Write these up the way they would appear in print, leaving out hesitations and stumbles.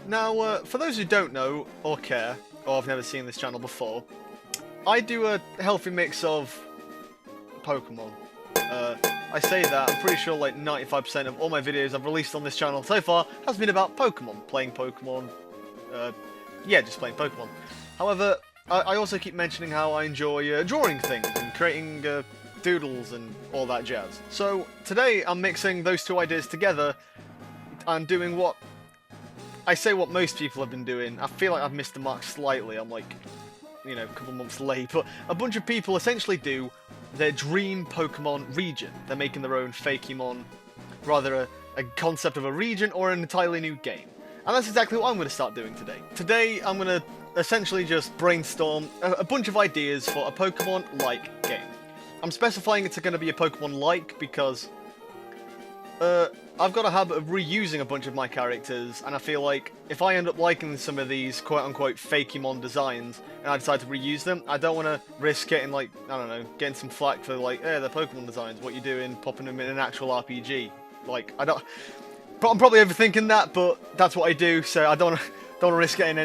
Now, for those who don't know, or care, or have never seen this channel before, I do a healthy mix of Pokemon. I say that, I'm pretty sure like 95% of all my videos I've released on this channel so far has been about Pokemon, playing Pokemon, yeah, just playing Pokemon. However, I also keep mentioning how I enjoy drawing things and creating doodles and all that jazz. So today I'm mixing those two ideas together and doing what most people have been doing. I feel like I've missed the mark slightly. I'm like, you know, a couple months late, but a bunch of people essentially do their dream Pokemon region. They're making their own Fakemon, rather a concept of a region or an entirely new game. And that's exactly what I'm going to start doing today. Today I'm going to essentially just brainstorm a bunch of ideas for a Pokemon-like game. I'm specifying it's going to be a Pokemon-like because I've got a habit of reusing a bunch of my characters, and I feel like if I end up liking some of these quote-unquote Fakemon designs, and I decide to reuse them, I don't want to risk getting, like, I don't know, getting some flack for, like, they're Pokemon designs, what you doing, popping them in an actual RPG. Like, I'm probably overthinking that, but that's what I do, so I don't want to risk getting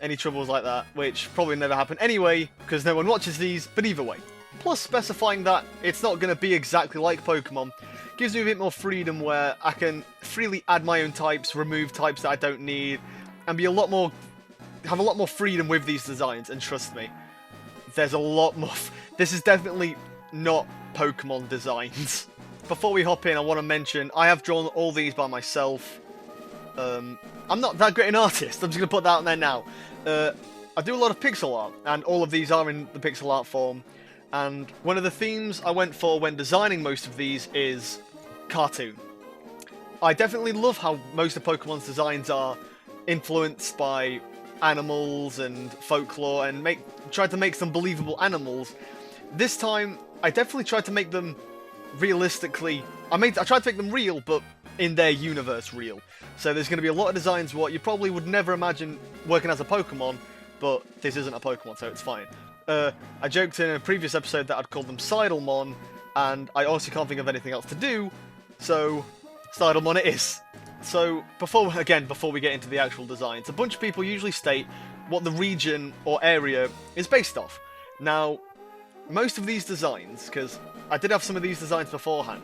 any troubles like that, which probably never happen anyway, because no one watches these, but either way. Plus, specifying that it's not going to be exactly like Pokemon gives me a bit more freedom where I can freely add my own types, remove types that I don't need, and have a lot more freedom with these designs. And trust me, there's a lot more. This is definitely not Pokemon designs. Before we hop in, I want to mention I have drawn all these by myself. I'm not that great an artist. I'm just going to put that out there now. I do a lot of pixel art, and all of these are in the pixel art form. And one of the themes I went for when designing most of these is cartoon. I definitely love how most of Pokemon's designs are influenced by animals and folklore and tried to make some believable animals. This time, I definitely tried to make them realistically. I tried to make them real, but in their universe real. So there's going to be a lot of designs what you probably would never imagine working as a Pokemon, but this isn't a Pokemon, so it's fine. I joked in a previous episode that I'd call them Sidlemon, and I also can't think of anything else to do, so Sidlemon it is. So, before we get into the actual designs, a bunch of people usually state what the region or area is based off. Now, most of these designs, because I did have some of these designs beforehand,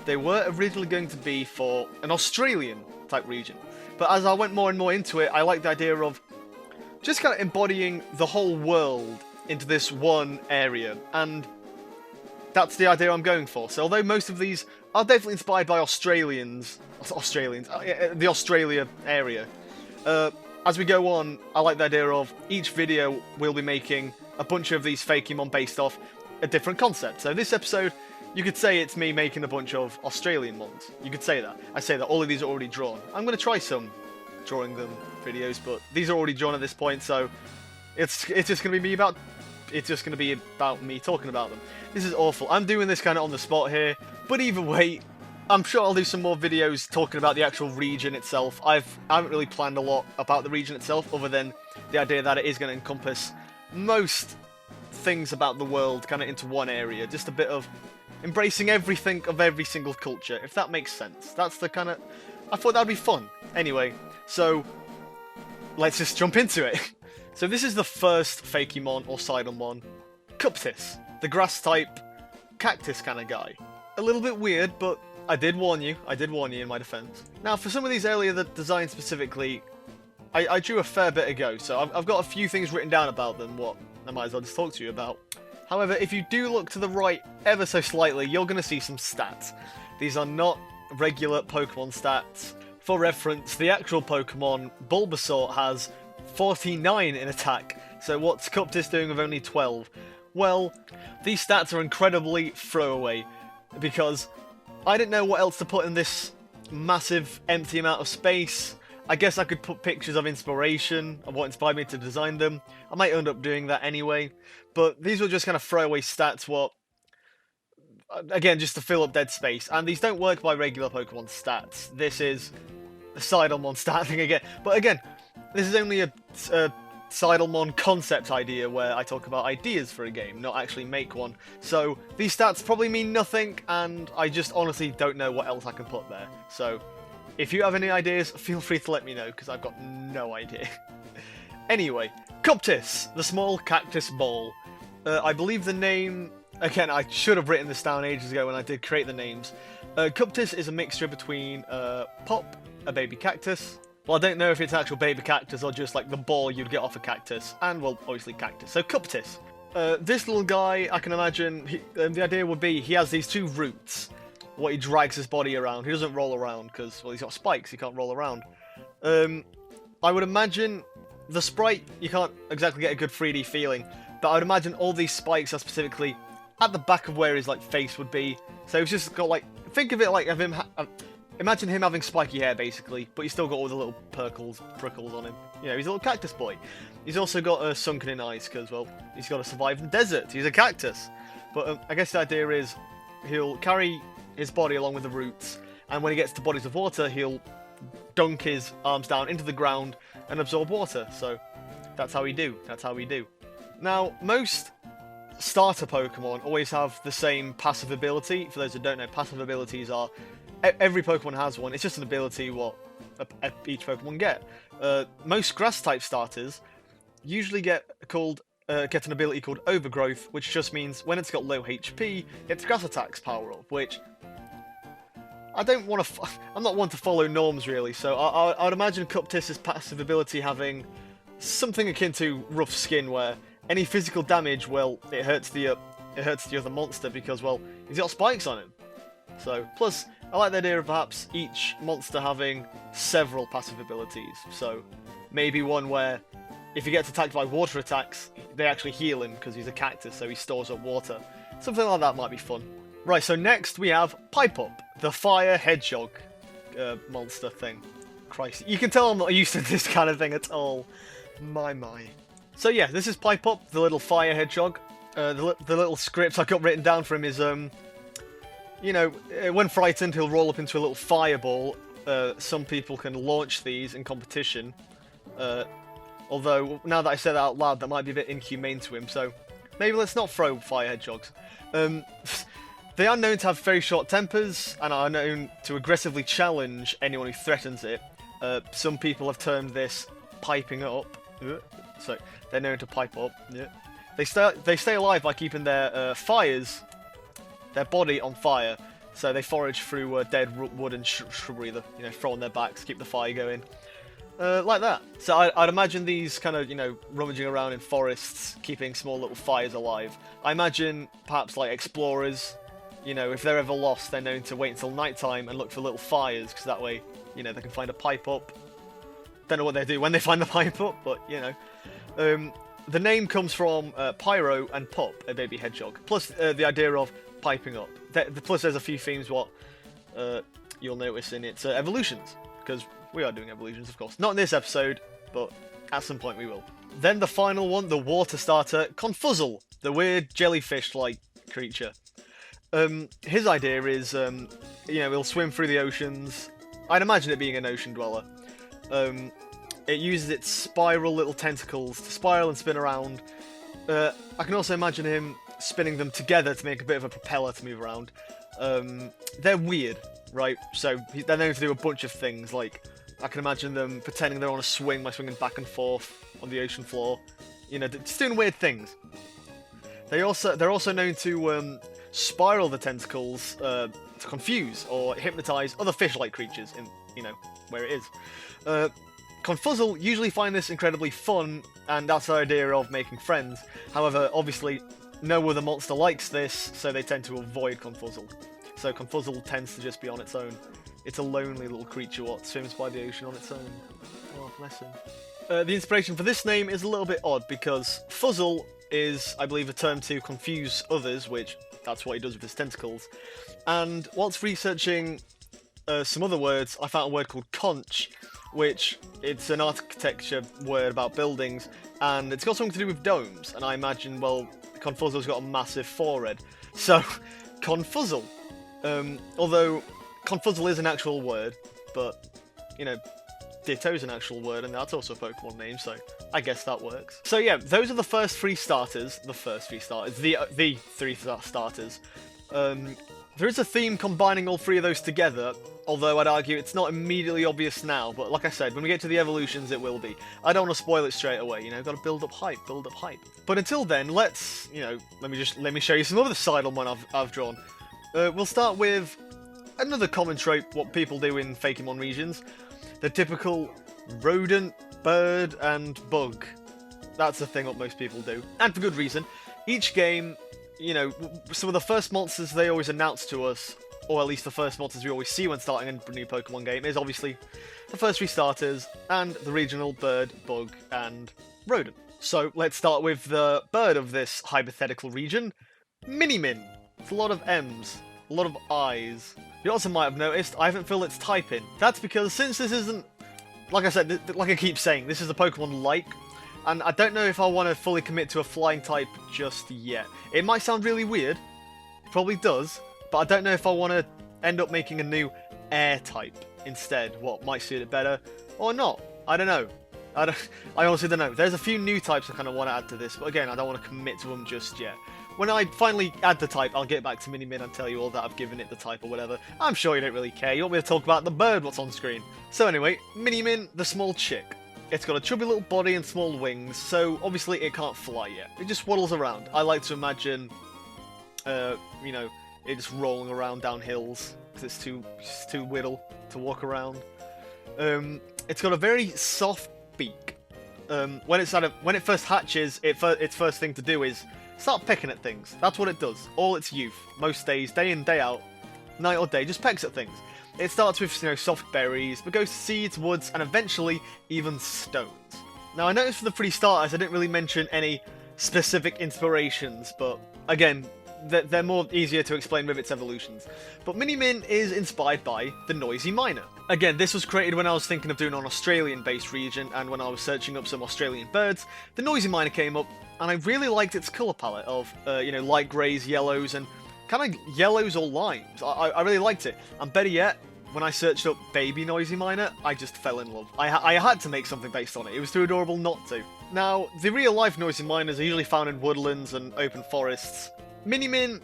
they were originally going to be for an Australian type region. But as I went more and more into it, I liked the idea of just kind of embodying the whole world into this one area, and that's the idea I'm going for. So although most of these are definitely inspired by the Australia area, as we go on, I like the idea of each video we'll be making a bunch of these Fakemon based off a different concept. So this episode, you could say it's me making a bunch of Australian mons. You could say that. I say that all of these are already drawn. I'm going to try some drawing them videos, but these are already drawn at this point, so it's just going to be about me talking about them. This is awful. I'm doing this kind of on the spot here, but either way, I'm sure I'll do some more videos talking about the actual region itself. I haven't really planned a lot about the region itself, other than the idea that it is going to encompass most things about the world kind of into one area. Just a bit of embracing everything of every single culture, if that makes sense. That's the kind of... I thought that'd be fun. Anyway, so let's just jump into it. So this is the first Fakemon or Sidlemon, Coptis, the grass type, cactus kind of guy. A little bit weird, but I did warn you in my defense. Now, for some of these earlier designs specifically, I drew a fair bit ago, so I've got a few things written down about them, what I might as well just talk to you about. However, if you do look to the right ever so slightly, you're going to see some stats. These are not regular Pokemon stats. For reference, the actual Pokemon, Bulbasaur, has 49 in attack, so what's Coptis doing with only 12? Well, these stats are incredibly throwaway, because I didn't know what else to put in this massive empty amount of space. I guess I could put pictures of inspiration, of what inspired me to design them. I might end up doing that anyway, but these were just kind of throwaway stats, again, just to fill up dead space, and these don't work by regular Pokemon stats. This is a Sidlemon stat thing again, but again, this is only a Sidlemon concept idea where I talk about ideas for a game, not actually make one. So these stats probably mean nothing, and I just honestly don't know what else I can put there. So If you have any ideas, feel free to let me know, because I've got no idea. Anyway, Coptis, the small cactus ball. I believe the name... Again, I should have written this down ages ago when I did create the names. Coptis is a mixture between Pop, a baby cactus. Well, I don't know if it's an actual baby cactus or just like the ball you'd get off a cactus. And, well, obviously cactus. So, Coptis. This little guy, I can imagine, the idea would be he has these two roots. What he drags his body around. He doesn't roll around because, well, he's got spikes. He can't roll around. I would imagine the sprite, you can't exactly get a good 3D feeling. But I would imagine all these spikes are specifically at the back of where his like face would be. So he's just got like, think of it like him. Imagine him having spiky hair basically, but he's still got all the little prickles on him. You know, he's a little cactus boy. He's also got sunken in eyes because, well, he's got to survive in the desert. He's a cactus. But I guess the idea is he'll carry his body along with the roots, and when he gets to bodies of water, he'll dunk his arms down into the ground and absorb water. So that's how we do. That's how we do. Now, most starter Pokemon always have the same passive ability. For those who don't know, passive abilities are... Every Pokemon has one. It's just an ability what each Pokemon get. Most grass-type starters usually get an ability called Overgrowth, which just means when it's got low HP, its grass attacks power up, which... I don't want to... I'm not one to follow norms, really, so I would imagine Coptis' passive ability having something akin to Rough Skin, where any physical damage, well, it hurts the other monster because, well, he's got spikes on him. So, plus, I like the idea of perhaps each monster having several passive abilities. So, maybe one where if he gets attacked by water attacks, they actually heal him because he's a cactus, so he stores up water. Something like that might be fun. Right, so next we have Pipe Up, the fire hedgehog monster thing. Christ, you can tell I'm not used to this kind of thing at all. My. So yeah, this is Pipe Up, the little fire hedgehog. The little script I got written down for him is, you know, when frightened, he'll roll up into a little fireball. Some people can launch these in competition. Although, now that I said that out loud, that might be a bit inhumane to him, so maybe let's not throw fire hedgehogs. They are known to have very short tempers, and are known to aggressively challenge anyone who threatens it. Some people have termed this piping up. So they're known to pipe up. They stay alive by keeping their their body on fire. So they forage through dead wood and shrubbery, you know, throw on their backs, keep the fire going, like that. So I'd imagine these kind of, you know, rummaging around in forests, keeping small little fires alive. I imagine perhaps like explorers, you know, if they're ever lost, they're known to wait until nighttime and look for little fires, because that way, you know, they can find a pipe up. Don't know what they do when they find the pipe up, but, you know. The name comes from Pyro and Pup, a baby hedgehog, plus the idea of piping up. Plus there's a few themes what you'll notice in its evolutions, because we are doing evolutions, of course. Not in this episode, but at some point we will. Then the final one, the water starter, Confuzzle, the weird jellyfish-like creature. His idea is, you know, he'll swim through the oceans. I'd imagine it being an ocean dweller. It uses its spiral little tentacles to spiral and spin around. I can also imagine him spinning them together to make a bit of a propeller to move around. They're weird, right? So they're known to do a bunch of things, like I can imagine them pretending they're on a swing by swinging back and forth on the ocean floor. You know, just doing weird things. They're also known to spiral the tentacles to confuse or hypnotize other fish-like creatures in, you know, where it is. Confuzzle usually find this incredibly fun, and that's the idea of making friends. However, obviously, no other monster likes this, so they tend to avoid Confuzzle. So Confuzzle tends to just be on its own. It's a lonely little creature what swims by the ocean on its own. Oh, bless him. The inspiration for this name is a little bit odd, because Fuzzle is, I believe, a term to confuse others, which that's what he does with his tentacles. And whilst researching some other words, I found a word called conch, which it's an architecture word about buildings, and it's got something to do with domes, and I imagine, well, Confuzzle's got a massive forehead. So, Confuzzle. Although, Confuzzle is an actual word, but, you know, Ditto's an actual word, and that's also a Pokemon name, so I guess that works. So yeah, those are the first three starters. The three starters. There is a theme combining all three of those together, Although I'd argue it's not immediately obvious now, but like I said, when we get to the evolutions, it will be. I don't want to spoil it straight away, you know, gotta build up hype, build up hype. But until then, let's, you know, let me show you some other Sidlemon I've drawn. We'll start with another common trope, what people do in Fakemon regions. The typical rodent, bird, and bug. That's the thing what most people do. And for good reason. Each game, you know, some of the first monsters they always announce to us, or at least the first monsters we always see when starting a new Pokemon game, is obviously the first three starters, and the regional bird, bug, and rodent. So let's start with the bird of this hypothetical region, Minimin. It's a lot of M's, a lot of I's. You also might have noticed I haven't filled its type in. That's because since this isn't, like I said, like I keep saying, this is a Pokemon like, and I don't know if I want to fully commit to a flying type just yet. It might sound really weird, probably does, but I don't know if I want to end up making a new air type instead. What might suit it better, or not? I don't know. I honestly don't know. There's a few new types I kind of want to add to this, but again, I don't want to commit to them just yet. When I finally add the type, I'll get back to Minimin and tell you all that I've given it the type or whatever. I'm sure you don't really care. You want me to talk about the bird what's on screen. So anyway, Minimin, the small chick. It's got a chubby little body and small wings, so obviously it can't fly yet. It just waddles around. I like to imagine, you know, it just rolling around down hills, because it's too whittle to walk around. It's got a very soft beak. When it first hatches, its first thing to do is start pecking at things. That's what it does. All its youth, most days, day in, day out, night or day, just pecks at things. It starts with, you know, soft berries, but goes to seeds, woods, and eventually even stones. Now, I noticed for the pretty starters, I didn't really mention any specific inspirations, but again, they're more easier to explain with its evolutions. But Minimin is inspired by the Noisy Miner. Again, this was created when I was thinking of doing an Australian-based region, and when I was searching up some Australian birds, the Noisy Miner came up, and I really liked its colour palette of, you know, light greys, yellows, and kind of yellows or limes. I really liked it. And better yet, when I searched up Baby Noisy Miner, I just fell in love. I had to make something based on it. It was too adorable not to. Now, the real-life Noisy Miners are usually found in woodlands and open forests. Minimin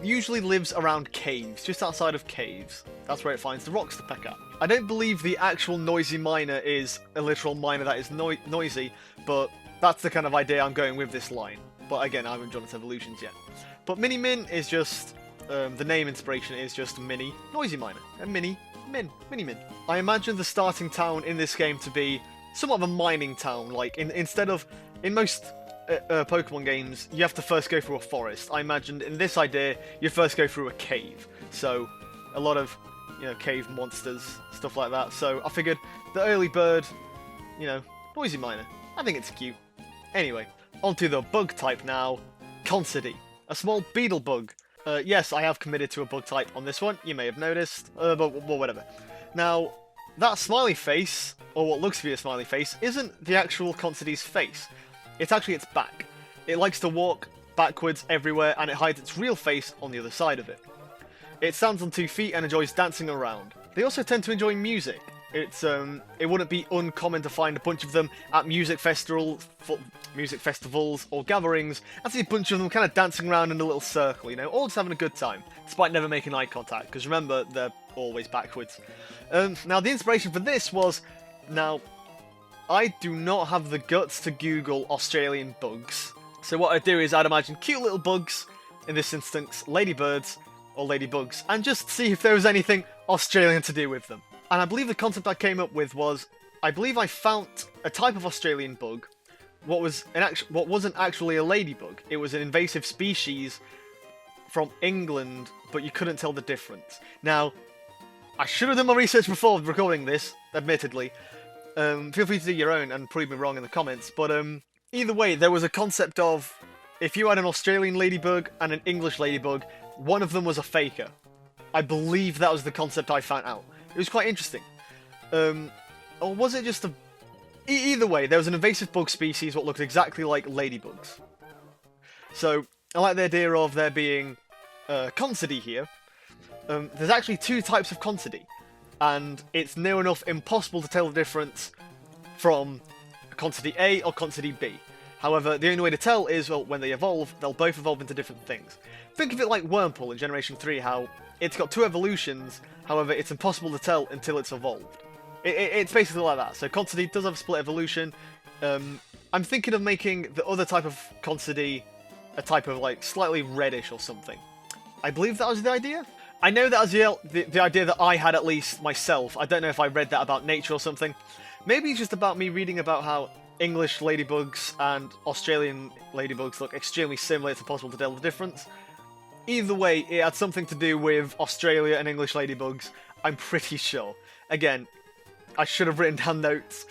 usually lives around caves, just outside of caves. That's where it finds the rocks to peck at. I don't believe the actual Noisy Miner is a literal miner that is noisy, but that's the kind of idea I'm going with this line. But again, I haven't drawn its evolutions yet. But Minimin is just, the name inspiration is just Mini Noisy Miner. And Minimin. I imagine the starting town in this game to be somewhat of a mining town. Like, instead of, in most Pokemon games, you have to first go through a forest. I imagined in this idea, you first go through a cave. So, a lot of, you know, cave monsters, stuff like that. So, I figured the early bird, you know, Noisy Miner. I think it's cute. Anyway, onto the bug type now. Considy. A small beetle bug. Yes, I have committed to a bug type on this one. You may have noticed. But whatever. Now, that smiley face, or what looks to be a smiley face, isn't the actual Considy's face. It's actually its back. It likes to walk backwards everywhere, and it hides its real face on the other side of it. It stands on 2 feet and enjoys dancing around. They also tend to enjoy music. It wouldn't be uncommon to find a bunch of them at music festivals or gatherings, and see a bunch of them kind of dancing around in a little circle, you know, all just having a good time, despite never making eye contact, because remember, they're always backwards. Now, the inspiration for this was, now, I do not have the guts to Google Australian bugs, so what I'd do is I'd imagine cute little bugs, in this instance, ladybirds, or ladybugs, and just see if there was anything Australian to do with them. And I believe the concept I came up with was, I believe I found a type of Australian bug, what wasn't actually a ladybug. It was an invasive species from England, but you couldn't tell the difference. Now, I should have done my research before recording this, admittedly. Feel free to do your own and prove me wrong in the comments, but either way, there was a concept of, if you had an Australian ladybug and an English ladybug, one of them was a faker. I believe that was the concept I found out. It was quite interesting. Or was it just a... Either way, there was an invasive bug species what looked exactly like ladybugs. So, I like the idea of there being Considy here. There's actually 2 types of Considy, and it's near enough impossible to tell the difference from Considy A or Considy B. However, the only way to tell is, well, when they evolve, they'll both evolve into different things. Think of it like Wurmple in Generation 3, how it's got 2 evolutions, however, it's impossible to tell until it's evolved. It's basically like that. So Considine does have a split evolution. I'm thinking of making the other type of Considine a type of, like, slightly reddish or something. I believe that was the idea. I know that was the idea that I had, at least, myself. I don't know if I read that about nature or something. Maybe it's just about me reading about how English ladybugs and Australian ladybugs look extremely similar. It's impossible to tell the difference. Either way, it had something to do with Australia and English ladybugs. I'm pretty sure. Again, I should have written down notes.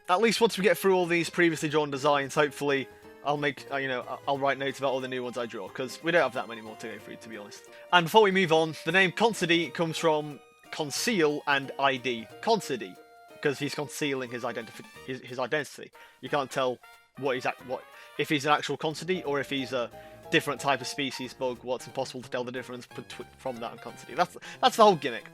At least once we get through all these previously drawn designs, hopefully I'll make, I'll write notes about all the new ones I draw, because we don't have that many more to go through, to be honest. And before we move on, the name Considine comes from conceal and ID. Considine, because he's concealing his identity. You can't tell if he's an actual Considine or if he's a different type of species bug. What's impossible to tell the difference from that and Considine. That's the whole gimmick.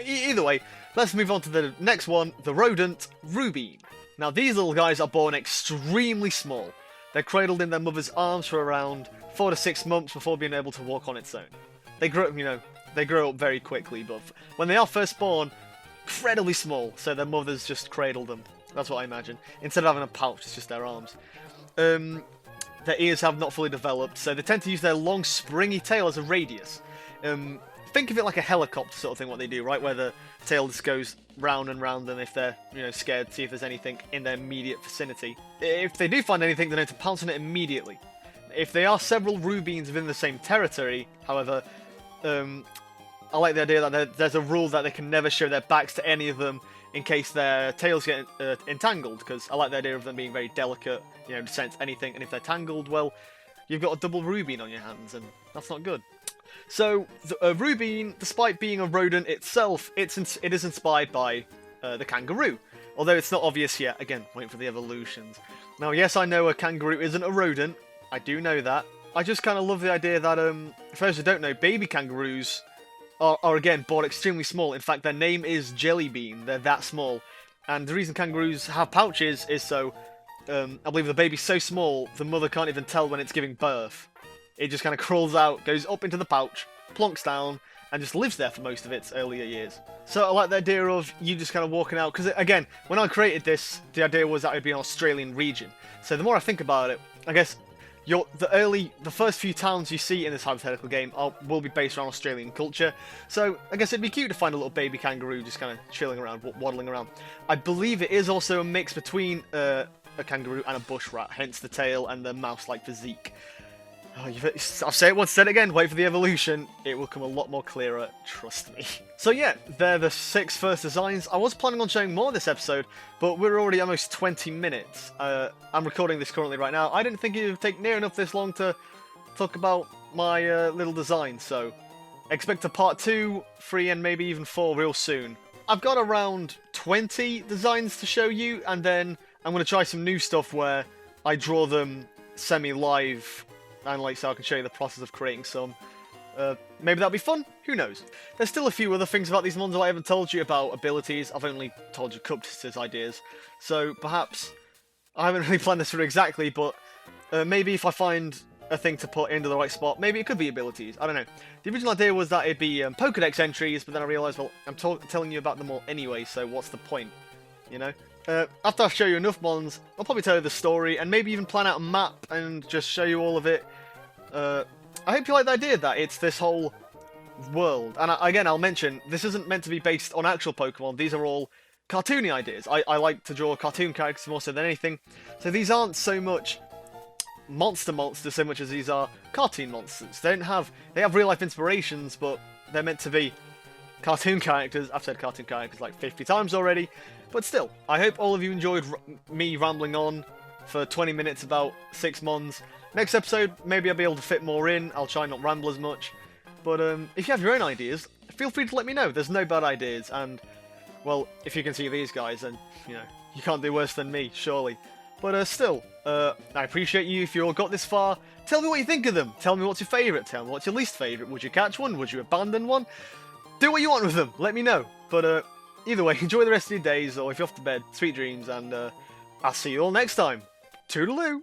Either way, let's move on to the next one, the rodent Rubine. Now these little guys are born extremely small. They're cradled in their mother's arms for around 4 to 6 months before being able to walk on its own. They grow up very quickly, but when they are first born, incredibly small, so their mothers just cradle them. That's what I imagine. Instead of having a pouch, it's just their arms. Their ears have not fully developed, so they tend to use their long, springy tail as a radius. Think of it like a helicopter sort of thing, what they do, right? Where the tail just goes round and round, and if they're, scared, see if there's anything in their immediate vicinity. If they do find anything, they know to pounce on it immediately. If they are several Rubines within the same territory, however, I like the idea that there's a rule that they can never show their backs to any of them in case their tails get entangled, because I like the idea of them being very delicate, to sense anything, and if they're tangled, well, you've got a double Rubine on your hands, and that's not good. So, Rubine, despite being a rodent itself, it is inspired by the kangaroo. Although it's not obvious yet. Again, waiting for the evolutions. Now, yes, I know a kangaroo isn't a rodent. I do know that. I just kind of love the idea that, for those who don't know, baby kangaroos are again, born extremely small. In fact, their name is Jelly Bean. They're that small. And the reason kangaroos have pouches is so, I believe the baby's so small, the mother can't even tell when it's giving birth. It just kind of crawls out, goes up into the pouch, plonks down, and just lives there for most of its earlier years. So I like the idea of you just kind of walking out, because again, when I created this, the idea was that it would be an Australian region. So the more I think about it, I guess the first few towns you see in this hypothetical game will be based around Australian culture. So I guess it'd be cute to find a little baby kangaroo just kind of chilling around, waddling around. I believe it is also a mix between a kangaroo and a bush rat, hence the tail and the mouse-like physique. I'll say it once, said it again, wait for the evolution, it will come a lot more clearer, trust me. So yeah, they're the 6 first designs. I was planning on showing more this episode, but we're already almost 20 minutes. I'm recording this currently right now. I didn't think it would take near enough this long to talk about my little design, so expect a part 2, 3, and maybe even 4 real soon. I've got around 20 designs to show you, and then I'm going to try some new stuff where I draw them semi-live, and so I can show you the process of creating some. Maybe that'll be fun, who knows. There's still a few other things about these monsters I haven't told you about abilities. I've only told you Coptis' ideas, so perhaps I haven't really planned this through exactly, but maybe if I find a thing to put into the right spot, maybe it could be abilities, I don't know. The original idea was that it'd be Pokedex entries, but then I realised, well, I'm telling you about them all anyway, so what's the point, After I show you enough mons, I'll probably tell you the story, and maybe even plan out a map and just show you all of it. I hope you like the idea that it's this whole world. And again, I'll mention, this isn't meant to be based on actual Pokemon. These are all cartoony ideas. I like to draw cartoon characters more so than anything. So these aren't so much monsters so much as these are cartoon monsters. They have real life inspirations, but they're meant to be cartoon characters. I've said cartoon characters like 50 times already. But still, I hope all of you enjoyed me rambling on for 20 minutes about 6 mons. Next episode, maybe I'll be able to fit more in. I'll try not ramble as much. But if you have your own ideas, feel free to let me know. There's no bad ideas. And, well, if you can see these guys, then, you can't do worse than me, surely. But still, I appreciate you if you all got this far. Tell me what you think of them. Tell me what's your favourite. Tell me what's your least favourite. Would you catch one? Would you abandon one? Do what you want with them. Let me know. But either way, enjoy the rest of your days, or if you're off to bed, sweet dreams, and I'll see you all next time. Toodaloo!